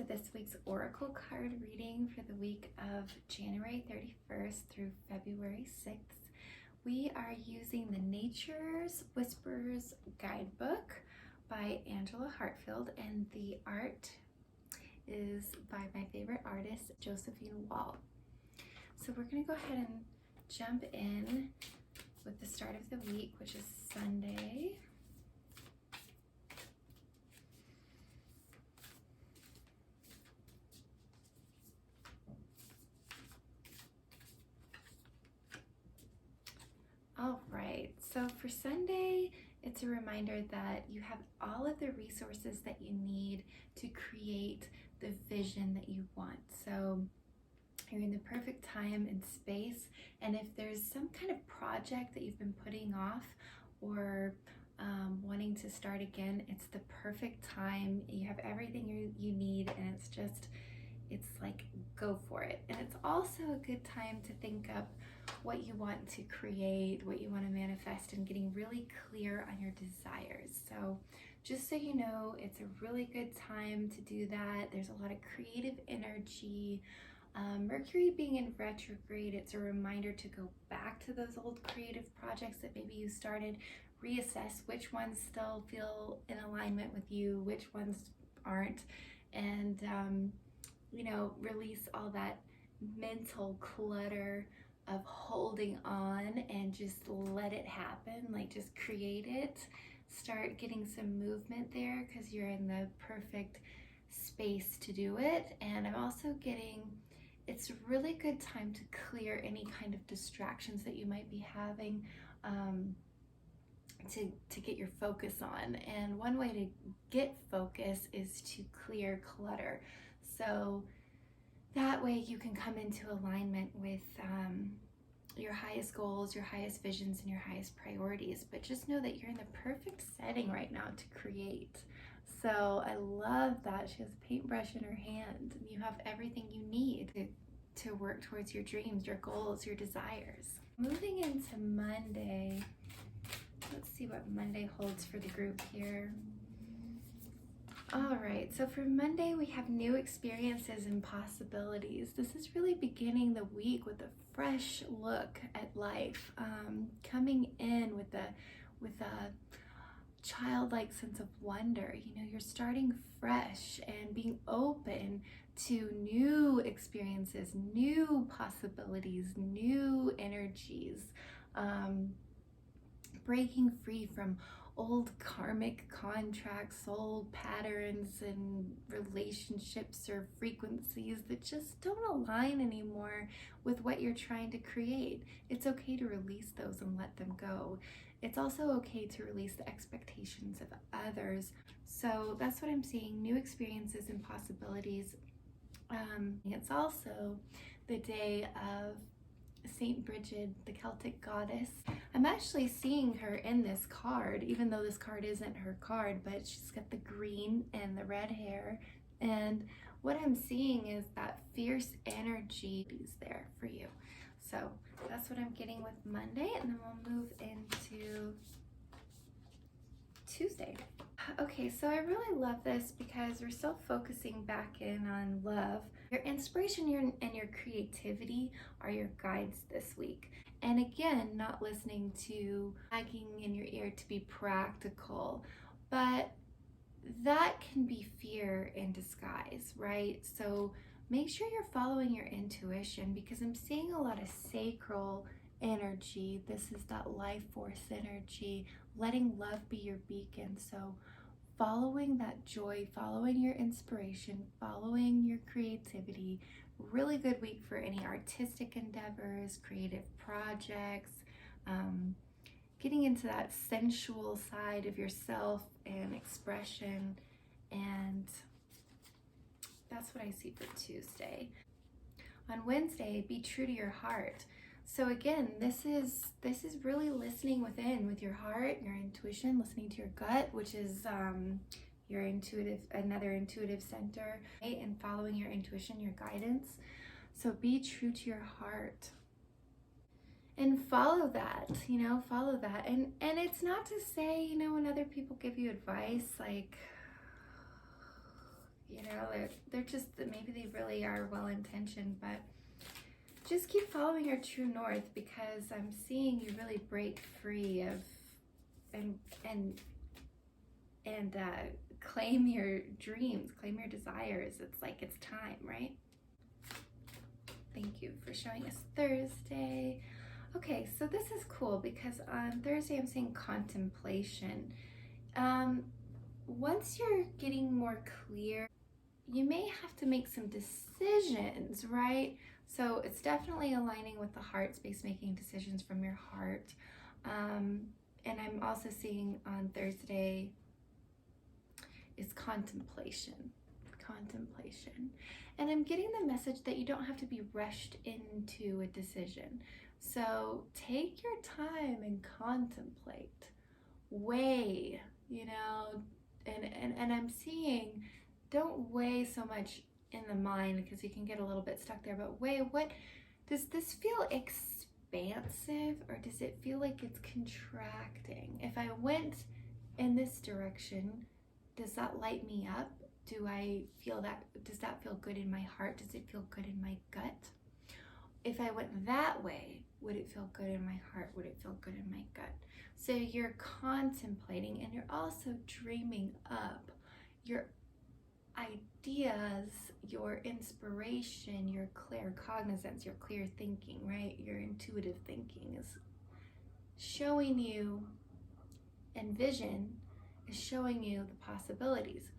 to this week's Oracle card reading for the week of January 31st through February 6th. We are using the Nature's Whispers Guidebook by Angela Hartfield, and the art is by my favorite artist, Josephine Wall. So we're going to go ahead and jump in with the start of the week, which is Sunday. All right, so for Sunday, it's a reminder that you have all of the resources that you need to create the vision that you want. So you're in the perfect time and space, and if there's some kind of project that you've been putting off or wanting to start again, it's the perfect time. You have everything you need, and it's like, go for it. And it's also a good time to think up what you want to create, what you want to manifest, and getting really clear on your desires. So just so you know, it's a really good time to do that. There's a lot of creative energy. Mercury being in retrograde, it's a reminder to go back to those old creative projects that maybe you started, reassess which ones still feel in alignment with you, which ones aren't, and release all that mental clutter of holding on and just let it happen. Like, just create it, start getting some movement there because you're in the perfect space to do it. And I'm also getting, it's a really good time to clear any kind of distractions that you might be having to get your focus on. And one way to get focus is to clear clutter. So that way you can come into alignment with your highest goals, your highest visions, and your highest priorities. But just know that you're in the perfect setting right now to create. So I love that she has a paintbrush in her hand, and you have everything you need to work towards your dreams, your goals, your desires. Moving into Monday, let's see what Monday holds for the group here. All right, so for Monday, we have new experiences and possibilities. This is really beginning the week with a fresh look at life, coming in with a childlike sense of wonder. You're starting fresh and being open to new experiences, new possibilities, new energies, breaking free from old karmic contracts, old patterns and relationships or frequencies that just don't align anymore with what you're trying to create. It's okay to release those and let them go. It's also okay to release the expectations of others. So that's what I'm seeing, new experiences and possibilities. It's also the day of Saint Brigid, the Celtic goddess. I'm actually seeing her in this card, even though this card isn't her card, but she's got the green and the red hair. And what I'm seeing is that fierce energy is there for you. So that's what I'm getting with Monday, and then we'll move into Tuesday. Okay, so I really love this because we're still focusing back in on love. Your inspiration and your creativity are your guides this week. And again, not listening to nagging in your ear to be practical, but that can be fear in disguise, right? So make sure you're following your intuition, because I'm seeing a lot of sacral energy. This is that life force energy, letting love be your beacon. So following that joy, following your inspiration, following your creativity. Really good week for any artistic endeavors, creative projects, getting into that sensual side of yourself and expression. And that's what I see for Tuesday. On Wednesday, be true to your heart. So again, this is really listening within with your heart, your intuition, listening to your gut, which is another intuitive center, right? And following your intuition, your guidance. So be true to your heart and follow that, follow that. And it's not to say, when other people give you advice, like, You know, they're just, maybe they really are well-intentioned, but just keep following your true north, because I'm seeing you really break free of and claim your dreams, claim your desires. It's like it's time, right? Thank you for showing us Thursday. Okay, so this is cool because on Thursday I'm seeing contemplation. Once you're getting more clear, you may have to make some decisions, right? So it's definitely aligning with the heart space, making decisions from your heart. And I'm also seeing on Thursday is contemplation. And I'm getting the message that you don't have to be rushed into a decision. So take your time and contemplate, weigh, you know, and I'm seeing, don't weigh so much in the mind because you can get a little bit stuck there, but weigh, what does this feel expansive or does it feel like it's contracting? If I went in this direction, does that light me up? Do I feel that? Does that feel good in my heart? Does it feel good in my gut? If I went that way, would it feel good in my heart? Would it feel good in my gut? So you're contemplating and you're also dreaming up your ideas, your inspiration, your clear cognizance, your clear thinking, right? Your intuitive thinking is showing you, and vision is showing you the possibilities.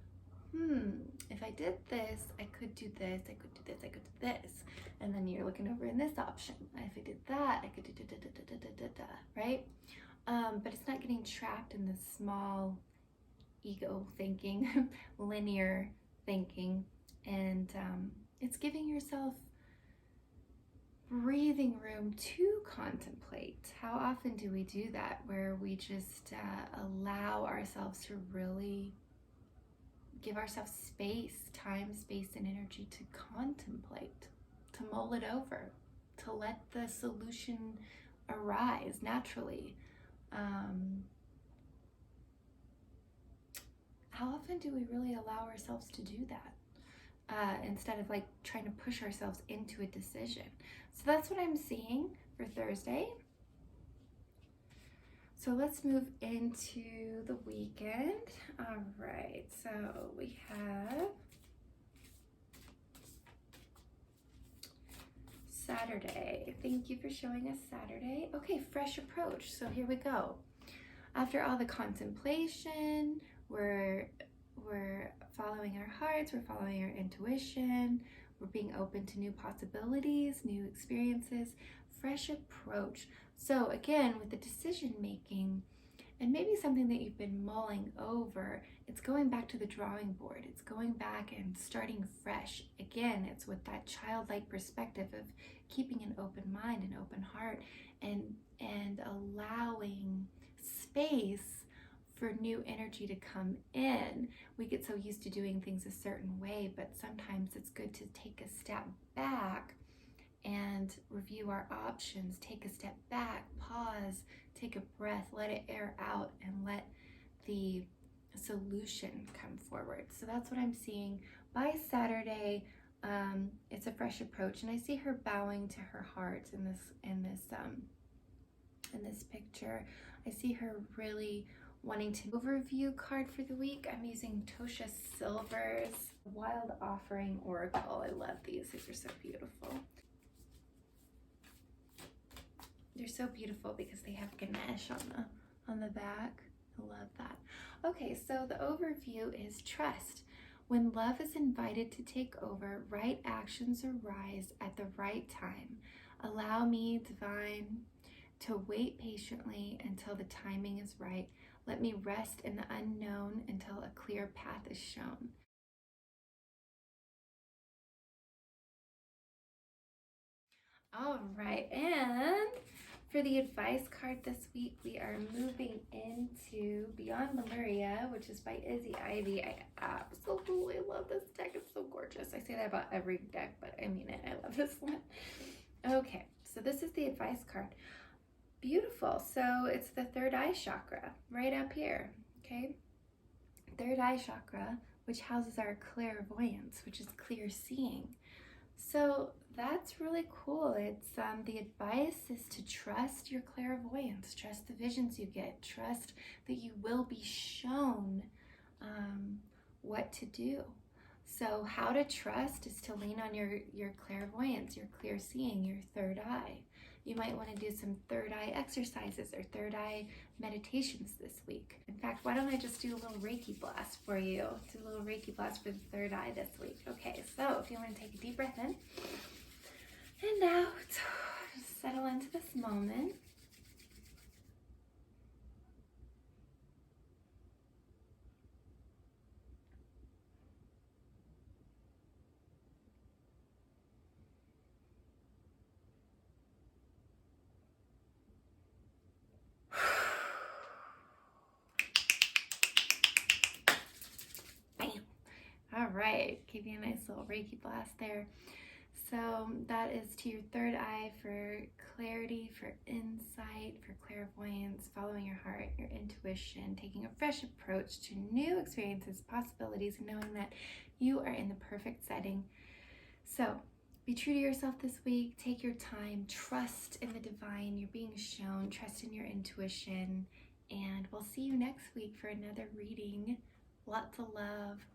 If I did this, I could do this, I could do this, I could do this. And then you're looking over in this option. If I did that, I could do da, da, da, da, da, da, da, right? But it's not getting trapped in this small ego thinking, linear thinking. And it's giving yourself breathing room to contemplate. How often do we do that, where we just allow ourselves to really give ourselves space, time, space, and energy to contemplate, to mull it over, to let the solution arise naturally. How often do we really allow ourselves to do that instead of like trying to push ourselves into a decision? So that's what I'm seeing for Thursday. So let's move into the weekend. All right, so we have Saturday. Thank you for showing us Saturday. Okay, fresh approach. So here we go. After all the contemplation, we're following our hearts, we're following our intuition, we're being open to new possibilities, new experiences, fresh approach. So again, with the decision making, and maybe something that you've been mulling over, it's going back to the drawing board. It's going back and starting fresh. Again, it's with that childlike perspective of keeping an open mind, an open heart, and allowing space for new energy to come in. We get so used to doing things a certain way, but sometimes it's good to take a step back and review our options, take a step back, pause, take a breath, let it air out, and let the solution come forward. So that's what I'm seeing. By Saturday, it's a fresh approach, and I see her bowing to her heart in this picture. I see her really wanting to overview card for the week. I'm using Tosha Silver's Wild Offering Oracle. I love these. These are so beautiful. They're so beautiful because they have Ganesh on the back. I love that. Okay, so the overview is trust. When love is invited to take over, right actions arise at the right time. Allow me, divine, to wait patiently until the timing is right. Let me rest in the unknown until a clear path is shown. All right, and for the advice card this week, we are moving into Beyond Lemuria, which is by Izzy Ivy. I absolutely love this deck. It's so gorgeous. I say that about every deck, but I mean it. I love this one. Okay, so this is the advice card. Beautiful. So it's the third eye chakra right up here. Okay, third eye chakra, which houses our clairvoyance, which is clear seeing. So that's really cool. It's the advice is to trust your clairvoyance, trust the visions you get, trust that you will be shown what to do. So how to trust is to lean on your clairvoyance, your clear seeing, your third eye. You might want to do some third eye exercises or third eye meditations this week. In fact, why don't I just do a little Reiki blast for you? Do a little Reiki blast for the third eye this week. Okay, so if you want to take a deep breath in and out, just settle into this moment. All right, give you a nice little Reiki blast there. So that is to your third eye for clarity, for insight, for clairvoyance, following your heart, your intuition, taking a fresh approach to new experiences, possibilities, and knowing that you are in the perfect setting. So be true to yourself this week. Take your time. Trust in the divine. You're being shown. Trust in your intuition. And we'll see you next week for another reading. Lots of love.